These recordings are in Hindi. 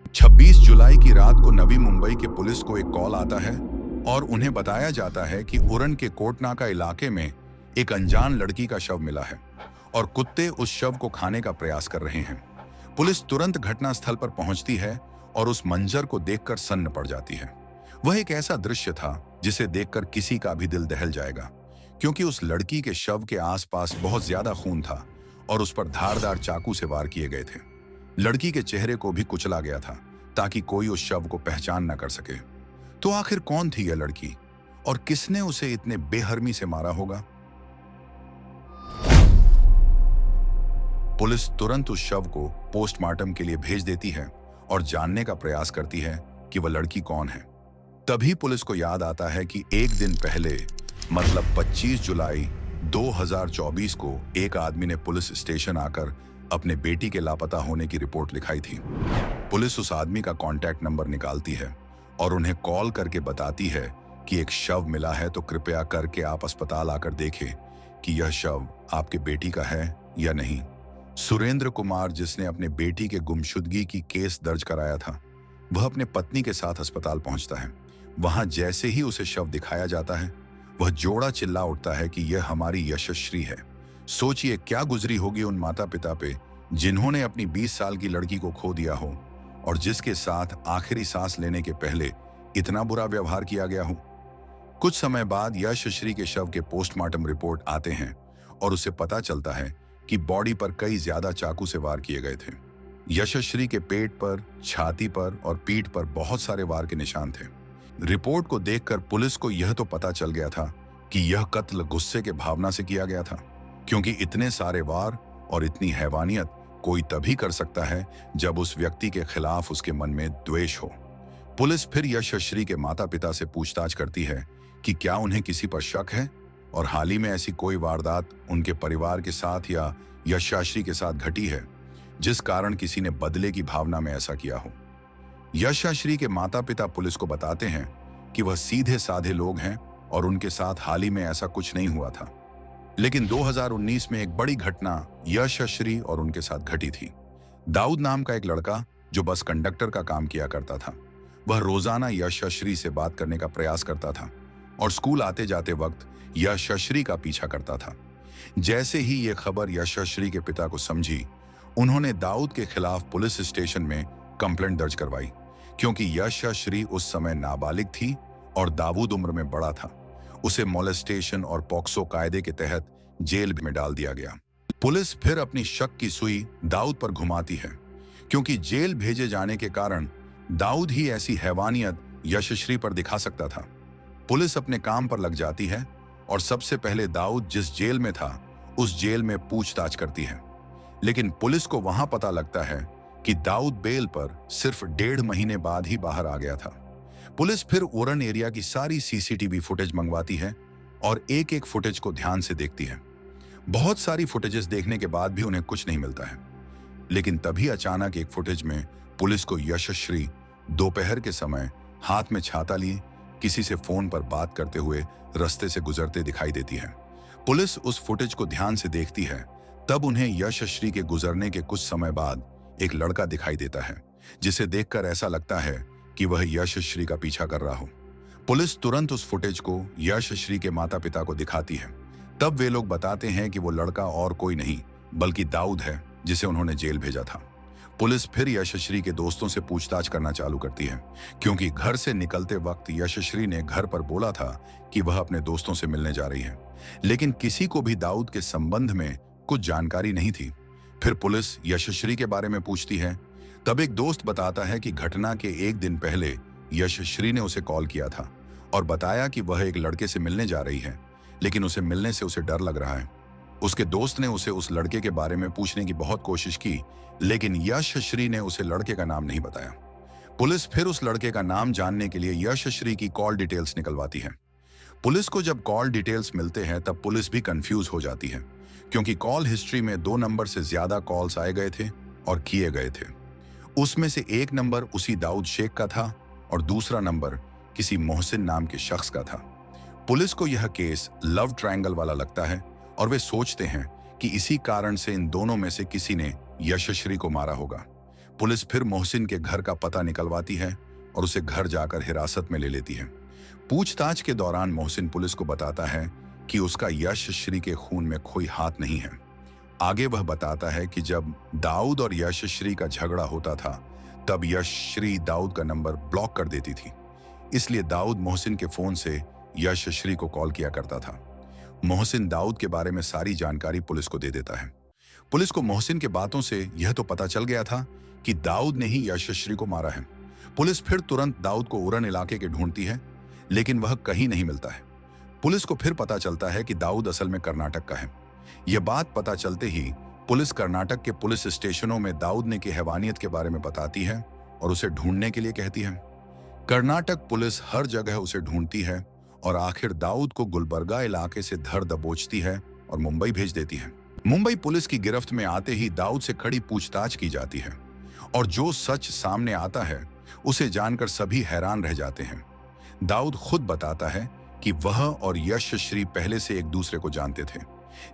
26 जुलाई की रात को नवी मुंबई के पुलिस को एक कॉल आता है और उन्हें बताया जाता है कि उरण के कोटनाका इलाके में एक अनजान लड़की का शव मिला है और कुत्ते उस शव को खाने का प्रयास कर रहे हैं। पुलिस तुरंत घटनास्थल पर पहुंचती है और उस मंजर को देखकर सन्न पड़ जाती है। वह एक ऐसा दृश्य था जिसे देखकर किसी का भी दिल दहल जाएगा, क्योंकि उस लड़की के शव के आसपास बहुत ज्यादा खून था और उस पर धारदार चाकू से वार किए गए थे। लड़की के चेहरे को भी कुचला गया था ताकि कोई उस शव को पहचान न कर सके। तो आखिर कौन थी यह लड़की और किसने उसे इतने बेहरमी से मारा होगा? पुलिस तुरंत उस शव को पोस्टमार्टम के लिए भेज देती है और जानने का प्रयास करती है कि वह लड़की कौन है। तभी पुलिस को याद आता है कि एक दिन पहले, मतलब 25 जुलाई 2024 को एक आदमी ने पुलिस स्टेशन आकर अपने बेटी के लापता होने की रिपोर्ट लिखाई थी। पुलिस उस आदमी का कॉन्टैक्ट नंबर निकालती है और उन्हें कॉल करके बताती है कि एक शव मिला है, तो कृपया करके आप अस्पताल आकर देखें कि यह शव आपके बेटी का है या नहीं। सुरेंद्र कुमार, जिसने अपने बेटी के गुमशुदगी की केस दर्ज कराया था, वह अपने पत्नी के साथ अस्पताल पहुंचता है। वहां जैसे ही उसे शव दिखाया जाता है, वह जोड़ा चिल्ला उठता है कि यह हमारी यशस्वी है। सोचिए क्या गुजरी होगी उन माता पिता पे जिन्होंने अपनी 20 साल की लड़की को खो दिया हो और जिसके साथ आखिरी सांस लेने के पहले इतना बुरा व्यवहार किया गया हो। कुछ समय बाद यशस्वी के शव के पोस्टमार्टम रिपोर्ट आते हैं और उसे पता चलता है कि बॉडी पर कई ज्यादा चाकू से वार किए गए थे। यशस्वी के पेट पर, छाती पर और पीठ पर बहुत सारे वार के निशान थे। रिपोर्ट को देखकर पुलिस को यह तो पता चल गया था कि यह कत्ल गुस्से के भावना से किया गया था, क्योंकि इतने सारे वार और इतनी हैवानियत कोई तभी कर सकता है जब उस व्यक्ति के खिलाफ उसके मन में द्वेष हो। पुलिस फिर यशस्वी के माता पिता से पूछताछ करती है कि क्या उन्हें किसी पर शक है और हाल ही में ऐसी कोई वारदात उनके परिवार के साथ या यशस्वी के साथ घटी है जिस कारण किसी ने बदले की भावना में ऐसा किया हो। यशस्वी के माता पिता पुलिस को बताते हैं कि वह सीधे साधे लोग हैं और उनके साथ हाल ही में ऐसा कुछ नहीं हुआ था। लेकिन 2019 में एक बड़ी घटना यशस्वी और उनके साथ घटी थी। दाऊद नाम का एक लड़का जो बस कंडक्टर का काम किया करता था, वह रोजाना यशस्वी से बात करने का प्रयास करता था और स्कूल आते जाते वक्त यशस्वी का पीछा करता था। जैसे ही यह खबर यशस्वी के पिता को समझी, उन्होंने दाऊद के खिलाफ पुलिस स्टेशन में कंप्लेंट दर्ज करवाई, क्योंकि यशस्वी उस समय नाबालिग थी और दाऊद उम्र में बड़ा था। उसे मोलेस्टेशन और पॉक्सो कायदे के तहत जेल में डाल दिया गया। पुलिस फिर अपनी शक की सुई दाऊद पर घुमाती है, क्योंकि जेल भेजे जाने के कारण दाऊद ही ऐसी हैवानियत यशस्वी पर दिखा सकता था। पुलिस अपने काम पर लग जाती है और सबसे पहले दाऊद जिस जेल में था उस जेल में पूछताछ करती है। लेकिन पुलिस को वहां पता लगता है कि दाऊद बेल पर सिर्फ 1.5 महीने बाद ही बाहर आ गया था। पुलिस फिर उरण एरिया की सारी सीसीटीवी फुटेज मंगवाती है और एक एक फुटेज को ध्यान से देखती है। बहुत सारी फुटेजेस देखने के बाद भी उन्हें कुछ नहीं मिलता है। लेकिन तभी अचानक एक फुटेज में पुलिस को यशस्वी दोपहर के समय हाथ में छाता लिए किसी से फोन पर बात करते हुए रास्ते से गुजरते दिखाई देती है। पुलिस उस फुटेज को ध्यान से देखती है, तब उन्हें यशस्वी के गुजरने के कुछ समय बाद एक लड़का दिखाई देता है, जिसे देखकर ऐसा लगता है कि वह यशस्वी का पीछा कर रहा हो। पुलिस तुरंत उस फुटेज को यशस्वी के माता पिता को दिखाती है। तब वे लोग बताते हैं कि वो लड़का और कोई नहीं बल्कि दाऊद है, जिसे उन्होंने जेल भेजा था। पुलिस फिर यशस्वी के दोस्तों से पूछताछ करना चालू करती है, क्योंकि घर से निकलते वक्त यशस्वी ने घर पर बोला था कि वह अपने दोस्तों से मिलने जा रही है, लेकिन किसी को भी दाऊद के संबंध में कुछ जानकारी नहीं थी। फिर पुलिस यशस्वी के बारे में पूछती है। तब एक दोस्त बताता है कि घटना के एक दिन पहले यशस्वी ने उसे कॉल किया था और बताया कि वह एक लड़के से मिलने जा रही है, लेकिन उसे मिलने से उसे डर लग रहा है। उसके दोस्त ने उसे उस लड़के के बारे में पूछने की बहुत कोशिश की, लेकिन यशस्वी ने उसे लड़के का नाम नहीं बताया। पुलिस फिर उस लड़के का नाम जानने के लिए यशस्वी की कॉल डिटेल्स निकलवाती है। पुलिस को जब कॉल डिटेल्स मिलते हैं तब पुलिस भी कंफ्यूज हो जाती है, क्योंकि कॉल हिस्ट्री में 2 नंबर से ज्यादा कॉल्स आए गए थे और किए गए थे। उसमें से एक नंबर उसी दाऊद शेख का था और दूसरा नंबर किसी मोहसिन नाम के शख्स का था। पुलिस को यह केस लव ट्रायंगल वाला लगता है और वे सोचते हैं कि इसी कारण से इन दोनों में से किसी ने यशस्वी को मारा होगा। पुलिस फिर मोहसिन के घर का पता निकलवाती है और उसे घर जाकर हिरासत में ले लेती है। पूछताछ के दौरान मोहसिन पुलिस को बताता है कि उसका यशश्री के खून में कोई हाथ नहीं है। आगे वह बताता है कि जब दाऊद और यशश्री का झगड़ा होता था तब यशश्री दाऊद का नंबर ब्लॉक कर देती थी, इसलिए दाऊद मोहसिन के फोन से यशश्री को कॉल किया करता था। मोहसिन दाऊद के बारे में सारी जानकारी पुलिस को दे देता है। पुलिस को मोहसिन के बातों से यह तो पता चल गया था कि दाऊद ने ही यशश्री को मारा है। पुलिस फिर तुरंत दाऊद को उरन इलाके के ढूंढती है, लेकिन वह कहीं नहीं मिलता है। पुलिस को फिर पता चलता है कि दाऊद असल में कर्नाटक का है। यह बात पता चलते ही पुलिस कर्नाटक के पुलिस स्टेशनों में दाऊद ने की हैवानियत के बारे में बताती है और उसे ढूंढने के लिए कहती है। कर्नाटक पुलिस हर जगह उसे ढूंढती है और आखिर दाऊद को गुलबर्गा इलाके से धर दबोचती है और मुंबई भेज देती है। मुंबई पुलिस की गिरफ्त में आते ही दाऊद से कड़ी पूछताछ की जाती है और जो सच सामने आता है उसे जानकर सभी हैरान रह जाते हैं। दाऊद खुद बताता है कि वह और यशश्री पहले से एक दूसरे को जानते थे।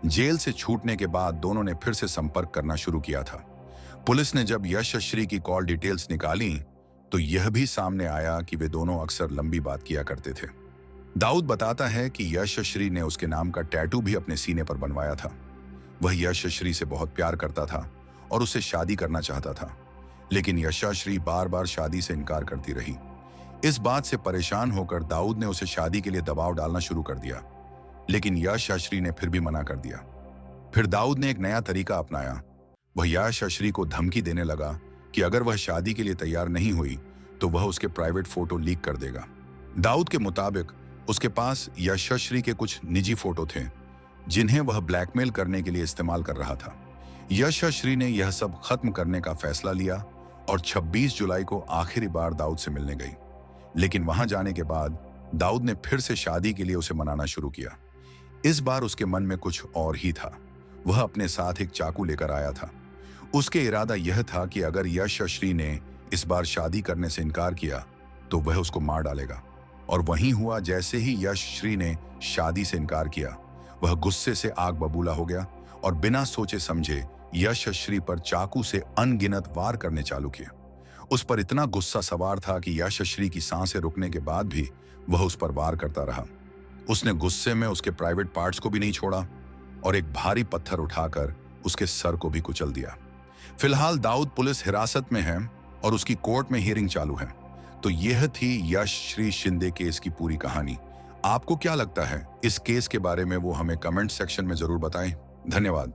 जेल से छूटने के बाद दोनों ने फिर से संपर्क करना शुरू किया था। पुलिस ने जब यशश्री की कॉल डिटेल्स निकाली तो यह भी सामने आया कि वे दोनों अक्सर लंबी बात किया करते थे। दाऊद बताता है कि यशश्री ने उसके नाम का टैटू भी अपने सीने पर बनवाया था। वह यशश्री से बहुत प्यार करता था और उससे शादी करना चाहता था, लेकिन यशश्री बार बार शादी से इनकार करती रही। इस बात से परेशान होकर दाऊद ने उसे शादी के लिए दबाव डालना शुरू कर दिया, लेकिन यशश्री ने फिर भी मना कर दिया। फिर दाऊद ने एक नया तरीका अपनाया। वह यशश्री को धमकी देने लगा कि अगर वह शादी के लिए तैयार नहीं हुई तो वह उसके प्राइवेट फोटो लीक कर देगा। दाऊद के मुताबिक उसके पास यशश्री के कुछ निजी फोटो थे जिन्हें वह ब्लैकमेल करने के लिए इस्तेमाल कर रहा था। यशश्री ने यह सब खत्म करने का फैसला लिया और 26 जुलाई को आखिरी बार दाऊद से मिलने गई, लेकिन वहां जाने के बाद दाऊद ने फिर से शादी के लिए उसे मनाना शुरू किया। इस बार उसके मन में कुछ और ही था। वह अपने साथ एक चाकू लेकर आया था। उसके इरादा यह था कि अगर यशश्री ने इस बार शादी करने से इनकार किया तो वह उसको मार डालेगा। और वहीं हुआ। जैसे ही यशश्री ने शादी से इनकार किया, वह गुस्से से आग बबूला हो गया और बिना सोचे समझे यशश्री पर चाकू से अनगिनत वार करने चालू किए। उस पर इतना गुस्सा सवार था कि यशश्री की सांसें रुकने के बाद भी वह उस पर वार करता रहा। उसने गुस्से में उसके प्राइवेट पार्ट्स को भी नहीं छोड़ा और एक भारी पत्थर उठाकर उसके सर को भी कुचल दिया। फिलहाल दाऊद पुलिस हिरासत में है और उसकी कोर्ट में हियरिंग चालू है। तो यह थी यशश्री शिंदे केस की पूरी कहानी। आपको क्या लगता है इस केस के बारे में, वो हमें कमेंट सेक्शन में जरूर बताएं। धन्यवाद।